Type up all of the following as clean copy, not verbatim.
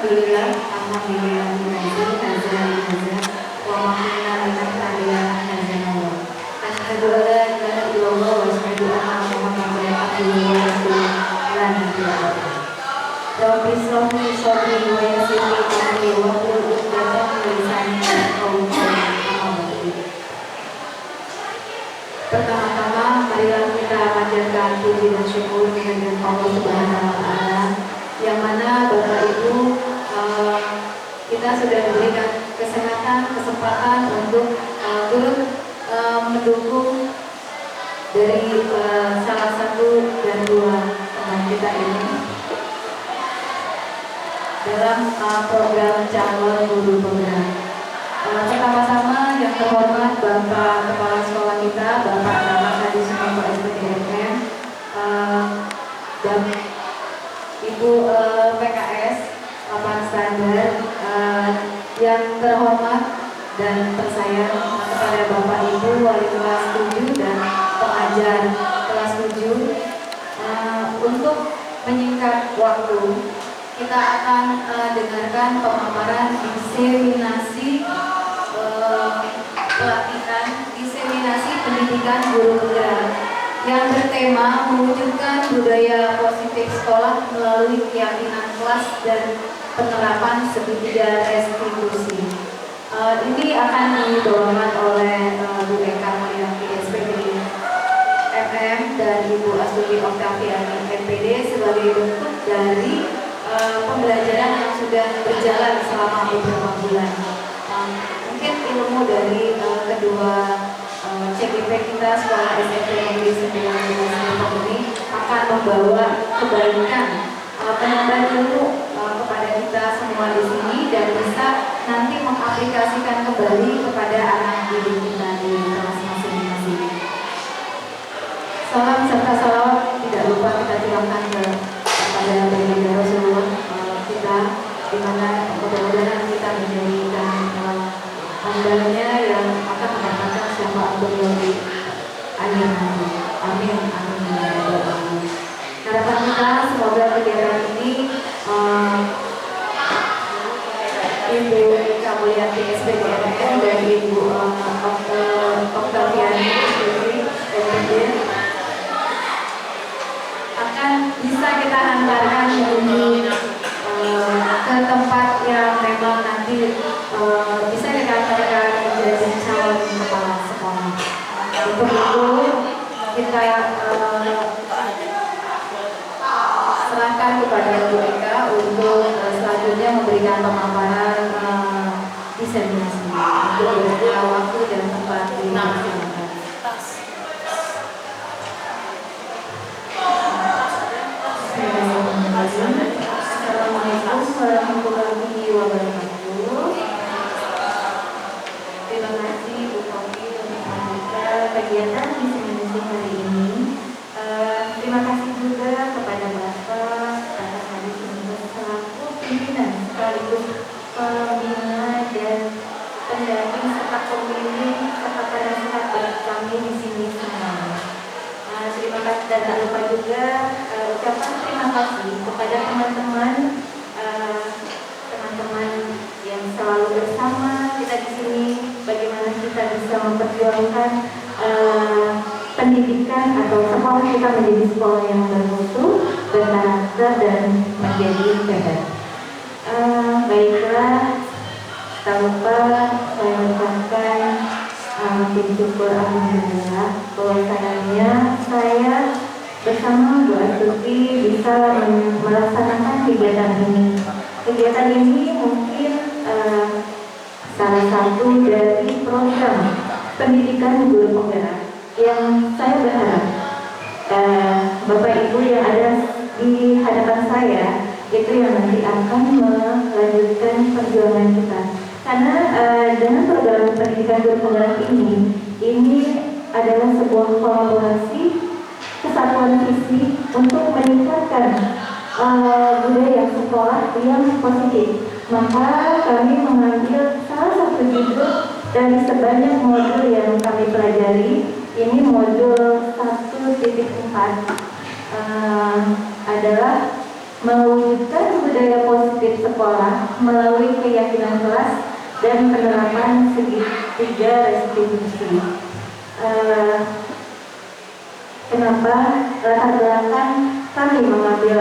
Alhamdulillah, alhamdulillah, wa maghfirna lana Allah. Asyhadu an la ilaha illallah wa asyhadu anna Muhammadan abduhu wa rasuluh. La ilaha illallah. Rabbi shrah li sadri wa yassir li amri wa hlul 'uqdatam min lisani yafqahu qawli. Pertama-tama, marilah kita panjatkan puji dan syukur kehadirat Allah Subhanahu wa Ta'ala, yang mana Bapak Ibu kita sudah diberikan kesempatan untuk turut mendukung dari salah satu dan dua teman kita ini dalam program calon guru penggerak. Pertama-tama yang terhormat Bapak Kepala Sekolah kita, Bapak Ahmad Hadi Sumarko SPDMM, dan Ibu PKS Lapangan Standar, yang terhormat dan tersayang kepada Bapak Ibu Wali kelas 7 dan pengajar kelas 7. Untuk menyingkat waktu, kita akan dengarkan pemaparan diseminasi pelatihan diseminasi pendidikan guru penggerak yang bertema mewujudkan budaya positif sekolah melalui keyakinan kelas dan penerapan segitiga restitusi. Ini akan dibawakan oleh Bu Eka Marianti SPD MM dan Ibu Astuti Oktaviani MPD sebagai bentuk dari pembelajaran yang sudah berjalan selama beberapa bulan. Mungkin ilmu dari kedua CGP kita Sekolah SMP Negeri 19 ini akan membawa kebaikan, penambahan ilmu kepada kita semua di sini dan bisa nanti mengaplikasikan kembali kepada anak didik kita di kelas masing-masing. Salam serta salawat tidak lupa kita curahkan kepada baginda Rasulullah kita, di mana mudah-mudahan kita menjadikan hambanya yang akan mendapatkan syafaat beliau di akhir nanti. Amin, amin, ya rabbal alamin. Harapan kita semoga kegiatan ini Ibu Eka Mulyati SPDMM dan Ibu Oktaviani SPD akan bisa kita hantarkan menuju ke tempat yang memang nanti bisa dikatakan menjadi calon kepala sekolah. Untuk itu kita serahkan kepada Bu Eka untuk selanjutnya memberikan pemaparan diseminasi untuk beberapa waktu dan tempat dilaksanakan. Assalamualaikum warahmatullahi wabarakatuh. Terima kasih Bu Kopi untuk membuka kegiatan diseminasi hari ini. Terima kasih juga kepada Bapak Hadi Sumarko selaku pimpinan sekaligus pembina dan pendamping serta pembimbing serta penasihat bagi kami di sini semuanya. Terima kasih dan tak lupa juga ucapan terima kasih kepada teman-teman yang selalu bersama kita di sini. Bagaimana kita bisa memperjuangkan pendidikan atau sekolah kita menjadi sekolah yang bermutu, berkarakter dan menjadi hebat. Baiklah, tak lupa saya ucapkan puji syukur alhamdulillah bahwasanya saya bersama Bu Astuti bisa melaksanakan kegiatan ini. Kegiatan ini mungkin salah satu dari program pendidikan guru penggerak yang saya berharap Bapak Ibu yang ada di hadapan saya itu yang nanti akan melanjutkan perjuangan kita. Karena dengan program pendidikan guru penggerak ini adalah sebuah kolaborasi kesatuan visi untuk meningkatkan budaya sekolah yang positif. Maka kami mengambil salah satu judul dari sebanyak modul yang kami pelajari. Ini modul 1.4 adalah mewujudkan budaya positif sekolah sekolah melalui keyakinan kelas dan penerapan segitiga restitusi. Kenapa latar belakang kami mengambil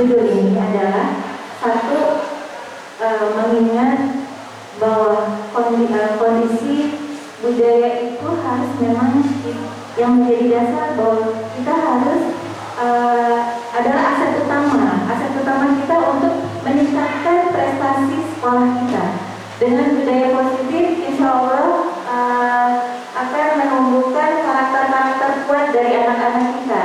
judul ini adalah satu, mengingat bahwa kondisi budaya itu harus memang yang menjadi dasar bahwa kita harus adalah aset utama kita untuk meningkatkan prestasi sekolah kita. Dengan budaya positif, insya Allah akan menumbuhkan karakter-karakter kuat dari anak-anak kita.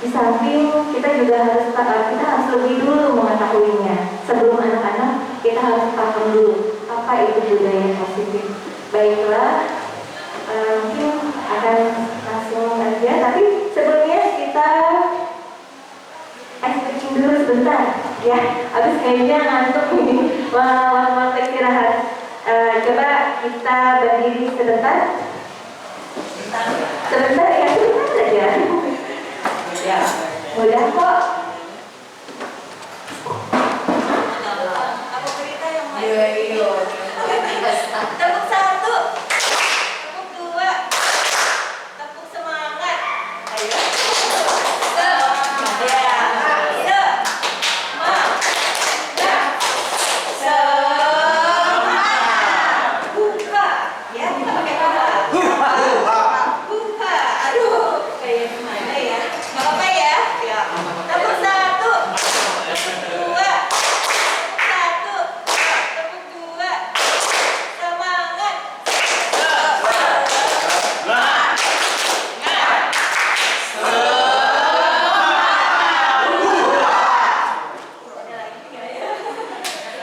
Di samping kita juga harus lebih dulu mengetahuinya. Sebelum anak-anak, kita harus paham dulu apa itu budaya positif. Baiklah, mungkin akan langsung aja. Tapi sebelumnya kita breaking dulu sebentar, ya. Habis kayaknya ngantuk ini, waktu istirahat. Coba kita berdiri sebentar. Sebentar ya, sebentar saja. Ya, mudah kok. Aku cerita yang mana? Iya. Tepuk satu, tepuk dua, tepuk semangat. Ayo. Buka, ya kita pakai buka. Buka, aduh, kayak gimana ya? Gak apa-apa ya? Ya. Tepuk satu, tepuk dua, tepuk dua, semangat.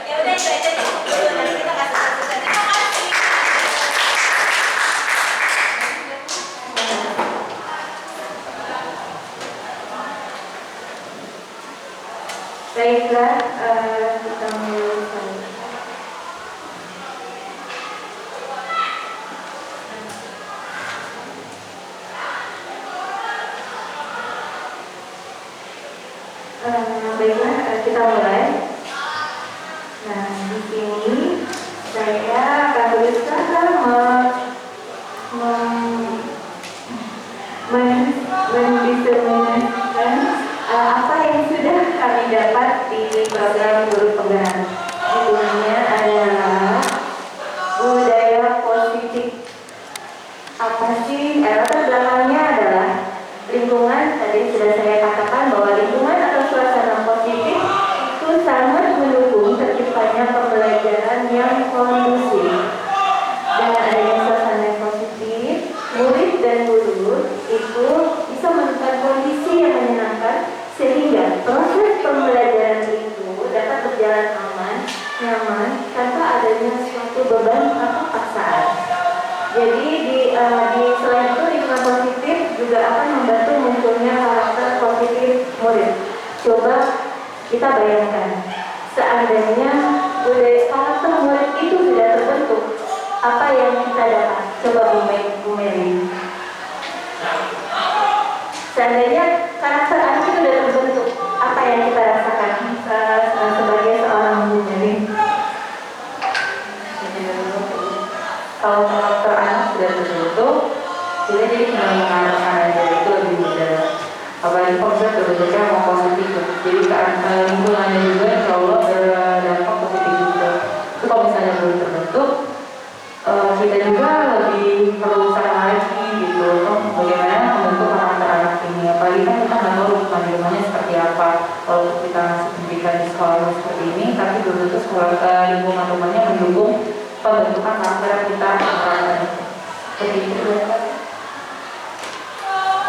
Ya udah itu aja deh. Nanti kita kasih satu. Terima kasih. Baiklah, kita mulai. Baiklah, kita mulai. Nah, di sini saya akan berusaha mendiseminasikan apa yang sudah kami dapat di program Guru Penggerak. Judulnya adalah budaya positif. Apa sih? Latar belakangnya adalah lingkungan. Tadi sudah saya katakan bahwa lingkungan atau suasana positif itu sangat mendukung terciptanya pembelajaran yang kondusif. Dengan adanya suasana yang positif, murid dan guru itu bisa menemukan kondisi yang menyenangkan sehingga proses pembelajaran itu dapat berjalan aman, nyaman, tanpa adanya suatu beban atau paksaan. Jadi selain itu lingkungan positif juga akan membantu munculnya karakter positif murid. Coba kita bayangkan, seandainya budaya karakter murid itu sudah terbentuk, apa yang kita dapat? Coba Bu Meli. Seandainya karakter anak itu sudah terbentuk, apa yang kita rasakan sebagai seorang Bu Meli? Kalau karakter anak sudah terbentuk, kita jadi tinggal mengarahkan aja itu lebih mudah. Apalagi kalau sudah terbentuknya mau positif, jadi lingkungannya juga insya Allah berdampak positif juga. Itu kalau misalnya belum terbentuk, kita juga lebih perlu usaha lagi gitu, bagaimana membentuk karakter anak ini. Apalagi kan kita nggak tahu lingkungannya seperti apa. Kalau kita masih pendidikan di sekolah seperti ini, tapi belum tentu lingkungan rumahnya mendukung pembentukan karakter kita seperti itu.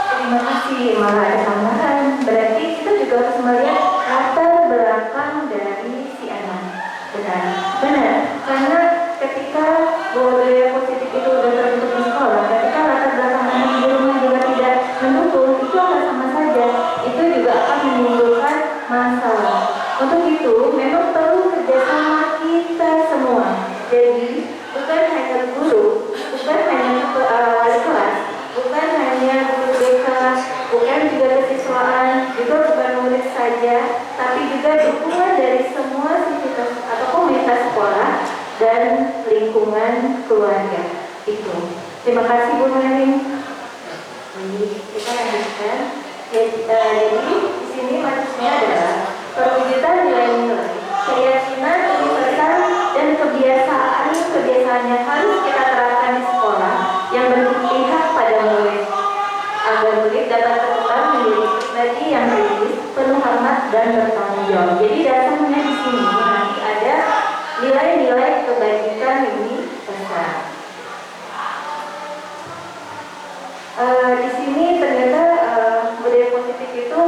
Terima kasih, malah ada tambahan. Berarti kita juga harus melihat latar belakang dari si anak. Benar. Karena ketika budaya positif itu sudah terbentuk di sekolah, ketika latar belakang anak di rumah juga tidak mendukung, itu akan sama saja. Itu juga akan menimbulkan masalah. Untuk itu, memang perlu kerjasama kita semua. Jadi, bukan hanya guru, bukan hanya wali kelas, bukan hanya guru BK, bukan juga kesiswaan, juga bukan murid saja, tapi juga dukungan dari semua sivitas atau komunitas sekolah dan lingkungan keluarga. Itu. Terima kasih Bu Marin. Jadi kita lanjutkan. Jadi di sini maksudnya adalah perwujudan nilai-nilai, keyakinan universal dan kebiasaan yang harus kita terapkan di sekolah yang berpihak pada murid agar murid dapat tetap menjadi pribadi yang kritis, penuh hormat dan bertanggung jawab. Jadi dasarnya di sini nanti ada nilai-nilai kebajikan ini besar. Di sini ternyata budaya positif itu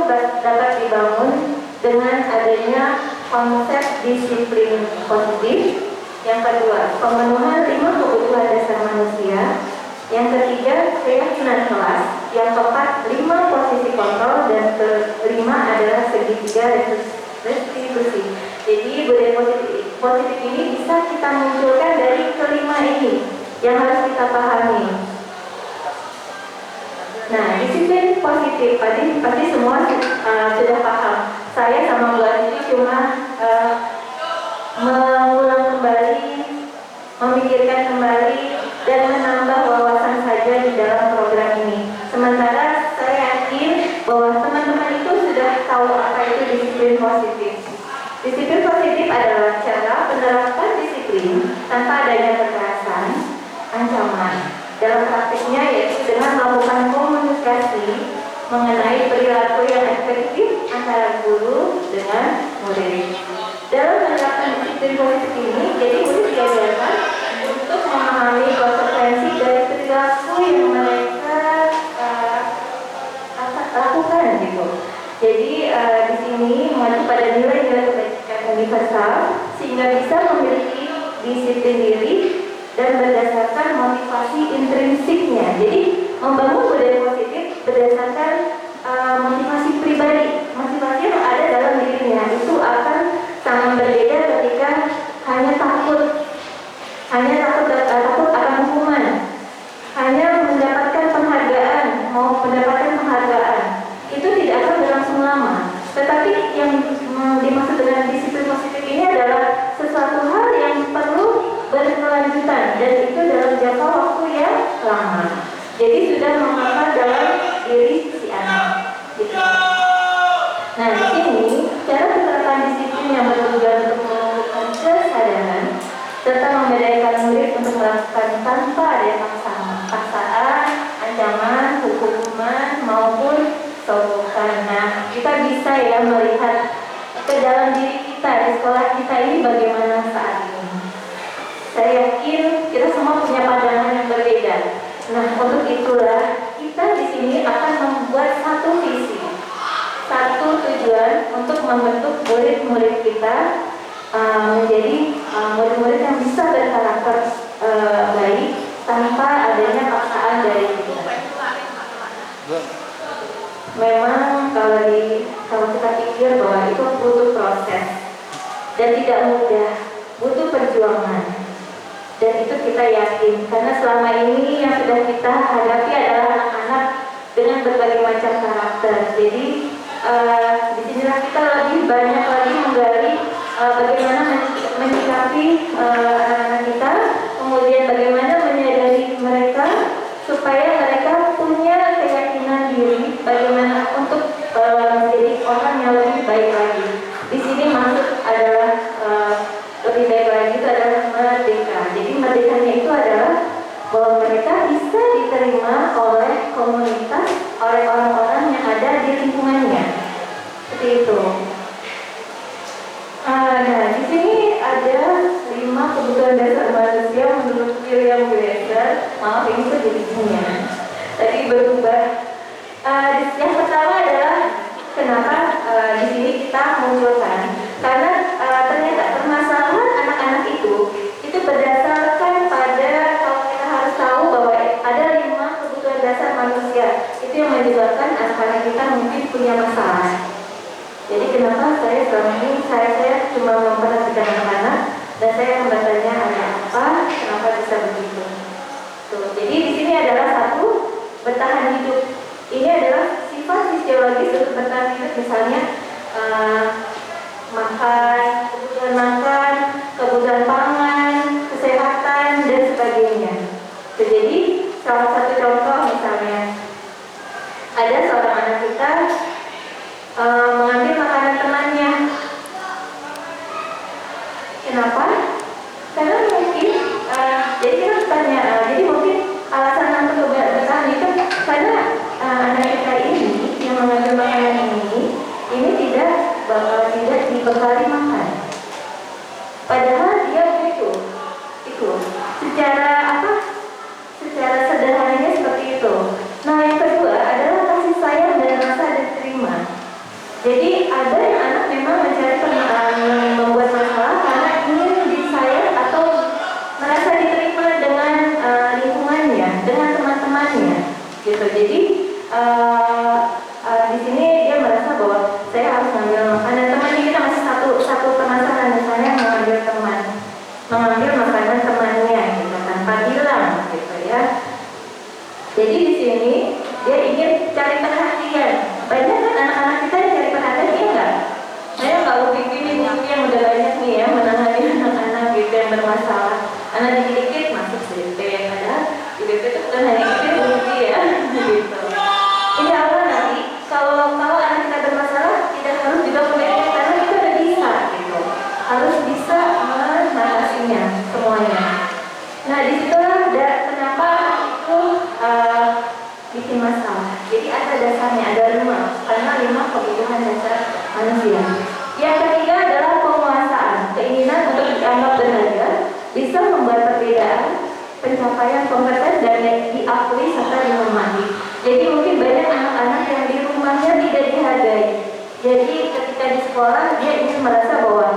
dapat dibangun dengan adanya konsep disiplin positif. Yang kedua, pemenuhan 5 kebutuhan dasar manusia. Yang ketiga, keyakinan kelas. Yang keempat, 5 posisi kontrol. Dan kelima adalah segitiga restitusi. Jadi budaya positif ini bisa kita munculkan dari kelima ini yang harus kita pahami. Nah, disiplin positif pasti semua sudah paham. Saya sama Bu Adi cuma mengulang kembali, memikirkan kembali, dan menambah wawasan saja di dalam program ini. Sementara saya yakin bahwa teman-teman itu sudah tahu apa itu disiplin positif. Disiplin positif adalah cara penerapan disiplin tanpa adanya kekerasan, ancaman. Dalam praktiknya yaitu dengan melakukan komunikasi mengenai perilaku yang efektif antara guru dengan murid. Dalam menerapkan disiplin positif ini, jadi murid diajarkan untuk memahami konsekuensi dari perilaku yang mereka lakukan gitu. Jadi di sini mengacu pada nilai-nilai kebajikan universal sehingga bisa memiliki disiplin diri dan berdasarkan motivasi intrinsiknya. Jadi membangun budaya positif berdasarkan motivasi pribadi, motivasi yang ada dalam dirinya. Itu akan sangat berbeda ketika hanya takut akan hukuman, hanya mendapatkan penghargaan, mau mendapatkan penghargaan. Itu tidak akan berlangsung lama. Tetapi yang dimaksud dengan disiplin positif ini adalah sesuatu hal yang perlu berkelanjutan dan itu dalam jangka waktu yang lama. Jadi sudah mengakar dalam diri si anak. Gitu. Nah di sini cara penerapan disiplin yang bertujuan untuk menumbuhkan kesadaran serta membedakan murid untuk melakukan tanpa ada paksaan, ancaman, hukuman maupun sokongan. Nah kita bisa ya melihat ke dalam diri kita di sekolah kita ini bagaimana saat ini. Saya yakin kita semua punya pandangan yang berbeda. Nah, untuk itulah kita di sini akan membuat satu visi, satu tujuan untuk membentuk murid-murid kita menjadi murid-murid yang bisa berkarakter baik tanpa adanya paksaan dari kita. Memang kalau kita pikir bahwa itu butuh proses dan tidak mudah, butuh perjuangan. Dan itu kita yakin karena selama ini yang sudah kita hadapi adalah anak-anak dengan berbagai macam karakter. Jadi disinilah kita lebih banyak lagi menggali bagaimana menyikapi anak-anak kita, kemudian bagaimana menyadari mereka supaya mereka punya keyakinan diri bagaimana untuk menjadi orang yang lebih baik lagi. Di sini maksud adalah lebih baik lagi itu adalah merdeka. Jadi merdekanya itu adalah bahwa mereka bisa diterima oleh komunitas, oleh orang-orang yang ada di lingkungannya. Seperti itu. Nah, di sini ada 5 kebutuhan dasar manusia menurut William Glasser. Maaf, ini tuh jadinya tadi berubah. Yang pertama adalah kenapa di sini kita munculkan? Karena ternyata permasalahan anak-anak itu berdasarkan pada kalau kita harus tahu bahwa ada 5 kebutuhan dasar manusia itu yang menyebabkan anak-anak kita mungkin punya masalah. Jadi kenapa saya selama ini saya cuma memperhatikan anak-anak dan saya akan bertanya ada apa, kenapa bisa begitu. Tuh, jadi di sini adalah satu bertahan hidup. Ini adalah sifat fisiologis untuk bertahan hidup, misalnya makan, kebutuhan pangan, kesehatan, dan sebagainya. Jadi salah satu contoh misalnya ada seorang anak kita mengambil makanan temannya. Kenapa? Karena mungkin jadi kita bertanya, jadi mungkin alasan untuk bertahan itu karena anak kita ini yang mengambil makanan ini tidak dibekali makan. Padahal dia itu secara secara sederhananya seperti itu. Nah, yang kedua adalah kasih sayang dan rasa diterima. Jadi ada yang anak memang mencari membuat masalah karena ingin disayang atau merasa diterima dengan lingkungannya, dengan teman-temannya, gitu. Jadi di sini dia merasa bahwa saya harus mengambil makanan temannya. Kita masih satu permasalahan, misalnya mengambil makanan temannya, gitu, tanpa bilang, gitu ya. Jadi di sini dia ingin cari perhatian. Banyak kan anak-anak kita yang cari perhatian, iya nggak? Saya nggak upik ini buku yang udah banyak nih ya menangani anak-anak gitu yang bermasalah. Anak dikit-dikit masuk CP, ada di BP itu bukan hanya itu bukti ya, gitu. Insya Allah nanti kalau anak kita bermasalah tidak harus juga punya karena kita udah bisa, gitu. Harus bisa mengatasinya semuanya. Nah disitulah kenapa itu bikin masalah. Jadi ada dasarnya, ada 5, karena 5 kebutuhan dasar manusia. Yang ketiga adalah penguasaan, keinginan untuk dianggap berharga, bisa membuat perbedaan, pencapaian kompeten dan diakui serta dihormati. Jadi mungkin banyak anak-anak yang di rumahnya tidak dihargai. Jadi ketika di sekolah dia ingin merasa bahwa